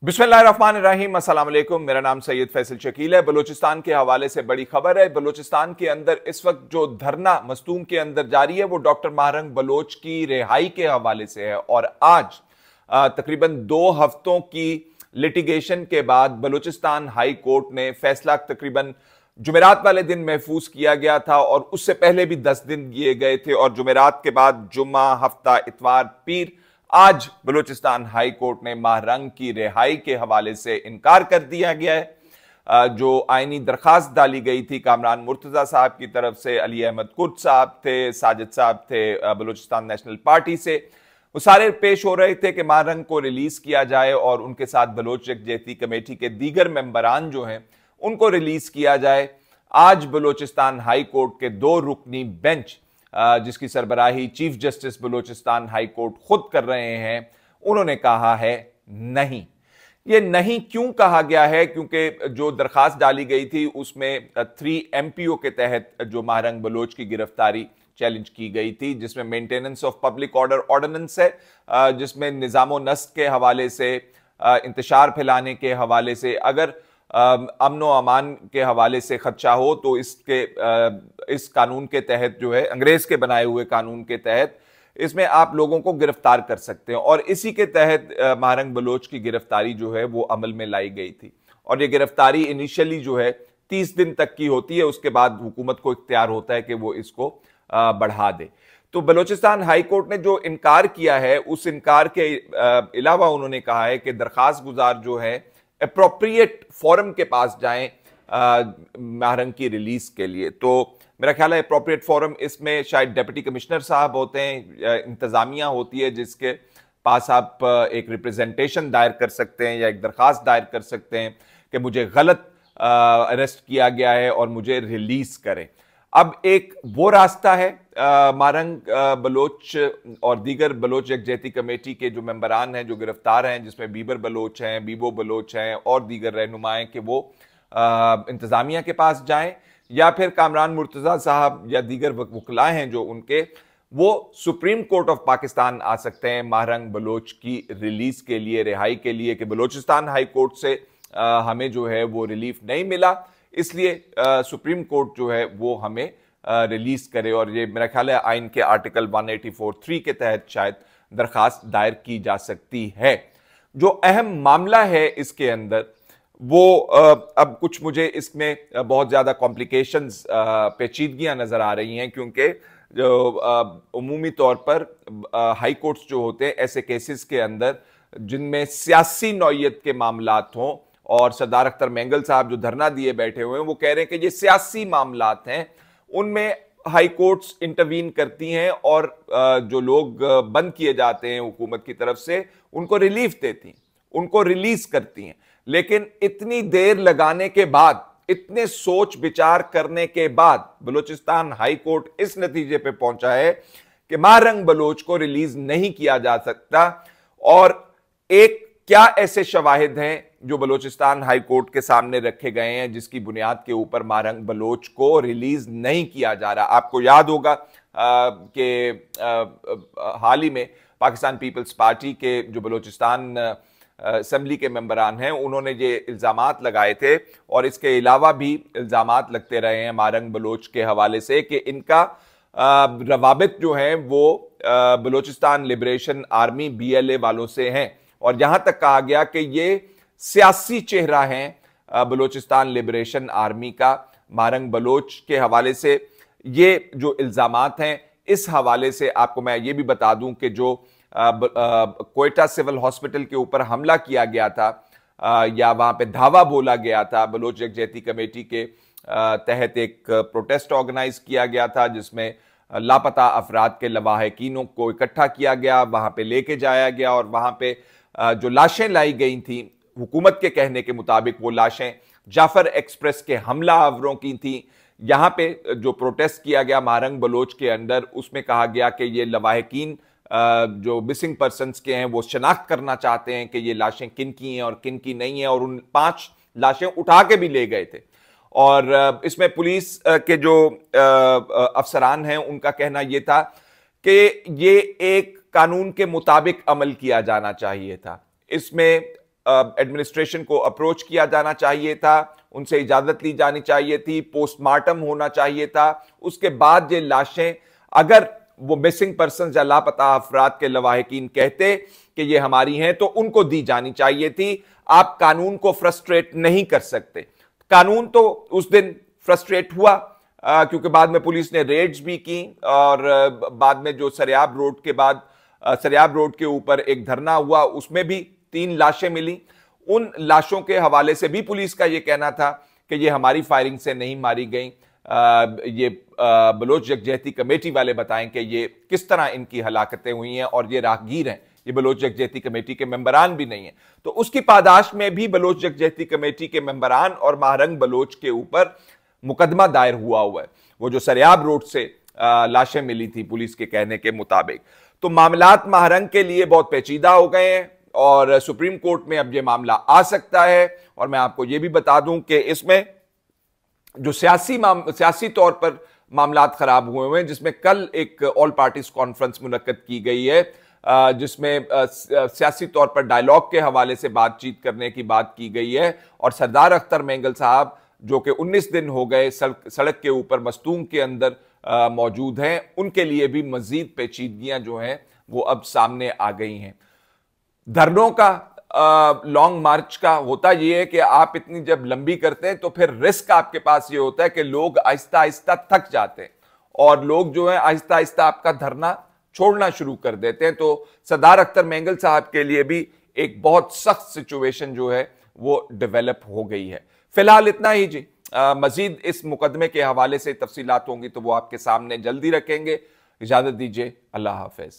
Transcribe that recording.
बिस्मिल्लाहिर्रहमानिर्रहीम, अस्सलाम वालेकुम। मेरा नाम सैयद फैसल शकील है। बलूचिस्तान के हवाले से बड़ी खबर है। बलूचिस्तान के अंदर इस वक्त जो धरना मस्तूम के अंदर जारी है वो डॉक्टर महरंग बलोच की रिहाई के हवाले से है। और आज तकरीबन 2 हफ्तों की लिटिगेशन के बाद बलूचिस्तान हाई कोर्ट ने फैसला तकरीबन जुमेरात वाले दिन महफूज किया गया था और उससे पहले भी 10 दिन दिए गए थे। और जुमेरात के बाद जुम्मा, हफ्ता, इतवार, पीर, आज बलूचिस्तान हाई कोर्ट ने महरंग की रिहाई के हवाले से इनकार कर दिया गया है। जो आईनी दरखास्त डाली गई थी कामरान मुर्तजा साहब की तरफ से, अली अहमद कुर्द साहब थे, साजिद साहब थे बलूचिस्तान नेशनल पार्टी से, वो सारे पेश हो रहे थे कि महरंग को रिलीज किया जाए और उनके साथ बलोच यकजहती कमेटी के दीगर मेंबरान जो हैं उनको रिलीज किया जाए। आज बलूचिस्तान हाई कोर्ट के 2 रुकनी बेंच, जिसकी सरबराही chief justice Balochistan high court खुद कर रहे हैं, उन्होंने कहा है नहीं। ये नहीं क्यों कहा गया है? क्योंकि जो दरखास्त डाली गई थी उसमें 3 MPO के तहत जो महरंग बलोच की गिरफ्तारी चैलेंज की गई थी, जिसमें maintenance of public order ordinance है, जिसमें निज़ामो नस्क के हवाले से, इंतशार फैलाने के हवाले से, अगर अमन व अमान के हवाले से खदशा हो तो इस कानून के तहत जो है, अंग्रेज के बनाए हुए कानून के तहत, इसमें आप लोगों को गिरफ्तार कर सकते हैं। और इसी के तहत महरंग बलोच की गिरफ्तारी जो है वो अमल में लाई गई थी। और ये गिरफ्तारी इनिशियली जो है 30 दिन तक की होती है, उसके बाद हुकूमत को इख्तियार होता है कि वो इसको बढ़ा दे। तो बलूचिस्तान हाई कोर्ट ने जो इनकार किया है, उस इनकार के अलावा उन्होंने कहा है कि दरखास्त गुजार जो है अप्रोप्रिएट फोरम के पास जाएं महरंग की रिलीज के लिए। तो मेरा ख्याल है अप्रोप्रिएट फोरम इसमें शायद डिप्टी कमिश्नर साहब होते हैं, इंतजामिया होती है, जिसके पास आप एक रिप्रेजेंटेशन दायर कर सकते हैं या एक दरखास्त दायर कर सकते हैं कि मुझे गलत अरेस्ट किया गया है और मुझे रिलीज करें। अब एक वो रास्ता है, महरंग बलोच और दीगर बलोच यकजहती कमेटी के जो मेंबरान हैं जो गिरफ्तार हैं, जिसमें बीबर बलोच हैं, बीबो बलोच हैं और दीगर रहनुमाएं, कि वो इंतजामिया के पास जाएं, या फिर कामरान मुर्तजा साहब या दीगर वकला हैं जो उनके, वो सुप्रीम कोर्ट ऑफ पाकिस्तान आ सकते हैं महरंग बलोच की रिलीज के लिए, रिहाई के लिए, कि बलूचिस्तान हाई कोर्ट से हमें जो है वो रिलीफ नहीं मिला, इसलिए सुप्रीम कोर्ट जो है वो हमें रिलीज करे। और ये मेरा ख्याल है आइन के आर्टिकल 184(3) के तहत शायद दरखास्त दायर की जा सकती है। जो अहम मामला है इसके अंदर वो अब कुछ मुझे इसमें बहुत ज्यादा कॉम्प्लिकेशंस, पेचीदगियां नजर आ रही हैं, क्योंकि जो उमूमी तौर पर हाई कोर्ट्स जो होते हैं ऐसे केसेस के अंदर जिनमें सियासी नौयत के मामलात हों, और सरदार अख्तर मेंगल साहब जो धरना दिए बैठे हुए हैं वो कह रहे हैं कि ये सियासी मामलात हैं, उनमें हाई कोर्ट्स इंटरवीन करती हैं और जो लोग बंद किए जाते हैं हुकूमत की तरफ से उनको रिलीफ देती हैं, उनको रिलीज करती हैं। लेकिन इतनी देर लगाने के बाद, इतने सोच विचार करने के बाद बलूचिस्तान हाई कोर्ट इस नतीजे पे पहुंचा है कि महरंग बलोच को रिलीज नहीं किया जा सकता। और एक क्या ऐसे शवाहिद हैं जो बलूचिस्तान हाई कोर्ट के सामने रखे गए हैं जिसकी बुनियाद के ऊपर महरंग बलोच को रिलीज नहीं किया जा रहा? आपको याद होगा कि हाल ही में पाकिस्तान पीपल्स पार्टी के जो बलूचिस्तान असेंबली के मेंबरान हैं उन्होंने ये इल्जामात लगाए थे, और इसके अलावा भी इल्जामात लगते रहे हैं महरंग बलोच के हवाले से कि इनका रवाबित जो है वो बलूचिस्तान लिबरेशन आर्मी BLA वालों से हैं। और यहां तक कहा गया कि ये सियासी चेहरा है बलूचिस्तान लिबरेशन आर्मी का। महरंग बलोच के हवाले से ये जो इल्जामात हैं, इस हवाले से आपको मैं ये भी बता दूं कि जो कोयटा सिविल हॉस्पिटल के ऊपर हमला किया गया था, या वहां पे धावा बोला गया था, बलोच यकजहती कमेटी के तहत एक प्रोटेस्ट ऑर्गेनाइज किया गया था, जिसमें लापता अफराद के लवाहकीनों को इकट्ठा किया गया, वहां पे लेके जाया गया, और वहां पे जो लाशें लाई गई थी, हुकूमत के कहने के मुताबिक वो लाशें जाफर एक्सप्रेस के हमला आवरों की थी। यहां पे जो प्रोटेस्ट किया गया महरंग बलोच के अंदर, उसमें कहा गया कि ये लवाहकीन जो मिसिंग पर्सन्स के हैं वो शनाख्त करना चाहते हैं कि ये लाशें किन की हैं और किन की नहीं है, और उन 5 लाशें उठा के भी ले गए थे। और इसमें पुलिस के जो अफसरान हैं उनका कहना यह था कि ये एक कानून के मुताबिक अमल किया जाना चाहिए था। इसमें एडमिनिस्ट्रेशन को अप्रोच किया जाना चाहिए था, उनसे इजाजत ली जानी चाहिए थी, पोस्टमार्टम होना चाहिए था। उसके बाद ये लाशें, अगर वो मिसिंग पर्सन या लापता अफराद के लवाहिकीन कहते कि ये हमारी हैं, तो उनको दी जानी चाहिए थी। आप कानून को फ्रस्ट्रेट नहीं कर सकते। कानून तो उस दिन फ्रस्ट्रेट हुआ, क्योंकि बाद में पुलिस ने रेड्स भी की, और बाद में जो सरियाब रोड के बाद सरियाब रोड के ऊपर एक धरना हुआ, उसमें भी 3 लाशें मिली। उन लाशों के हवाले से भी पुलिस का यह कहना था कि ये हमारी फायरिंग से नहीं मारी गई। ये बलोच यकजहती कमेटी वाले बताएं कि ये किस तरह इनकी हलाकतें हुई हैं, और ये राहगीर हैं, ये बलोच यकजहती कमेटी के मेंबरान भी नहीं है। तो उसकी पादाश में भी बलोच यकजहती कमेटी के मेंबरान और महारंग बलोच के ऊपर मुकदमा दायर हुआ है, वो जो सरियाब रोड से लाशें मिली थी पुलिस के कहने के मुताबिक। तो मामलात महारंग के लिए बहुत पेचीदा हो गए हैं, और सुप्रीम कोर्ट में अब यह मामला आ सकता है। और मैं आपको यह भी बता दूं कि इसमें जो सियासी तौर पर मामलात खराब हुए हैं, जिसमें कल एक ऑल पार्टीज कॉन्फ्रेंस मुनक्कद की गई है, जिसमें सियासी तौर पर डायलॉग के हवाले से बातचीत करने की बात की गई है। और सरदार अख्तर मेंगल साहब, जो कि 19 दिन हो गए सड़क के ऊपर मस्तूम के अंदर मौजूद हैं, उनके लिए भी मजीद पेचीदगियां जो हैं वो अब सामने आ गई हैं। धरनों का, लॉन्ग मार्च का होता यह है कि आप इतनी जब लंबी करते हैं तो फिर रिस्क आपके पास ये होता है कि लोग आहिस्ता आहिस्ता थक जाते हैं, और लोग जो है आहिस्ता आहिस्ता आपका धरना छोड़ना शुरू कर देते हैं। तो सरदार अख्तर मेंगल साहब के लिए भी एक बहुत सख्त सिचुएशन जो है वो डेवलप हो गई है। फिलहाल इतना ही जी। मजीद इस मुकदमे के हवाले से तफसीलात होंगी तो वो आपके सामने जल्दी रखेंगे। इजाजत दीजिए, अल्लाह हाफिज।